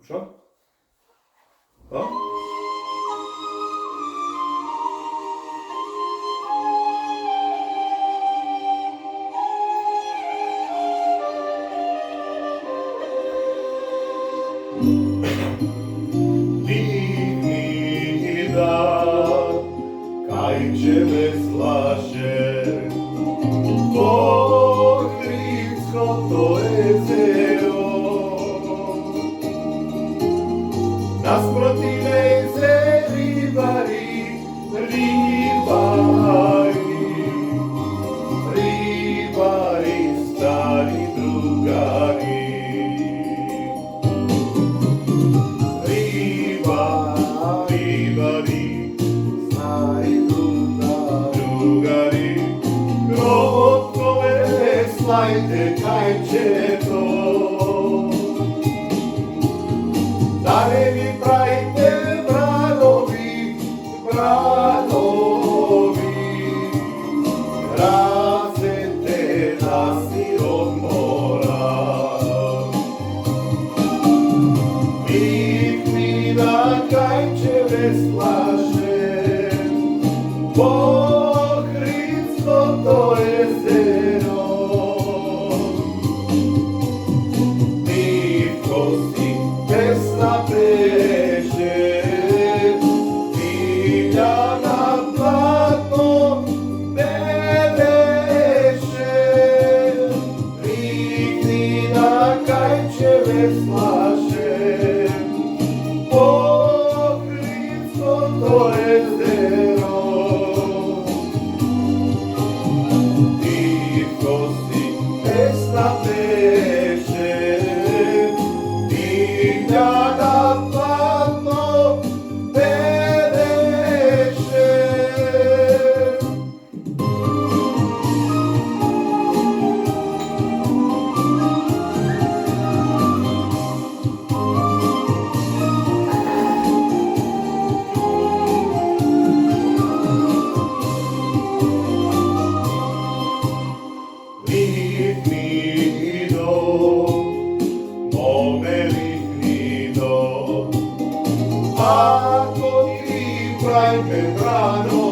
Що? О? Kaj ciebie slaše, Ohridsko to jezero. Nasproti leze ribari, ribari, stari drugari. Ribari, stari drugari. Krotko veslajte, kaj će to? Darevi pravite bradovi, razete nas od mora. Niknina kaj će veslaše, Ohridsko to jezero. Nitko si pesna pleše, divlja na platno bereše. Niknina kaj će veslaše, Ohridsko to jezero. Nitko si pesna pleše, divlja na platno bereše. Lihnino, mome lihnino, ako ti prajme brano,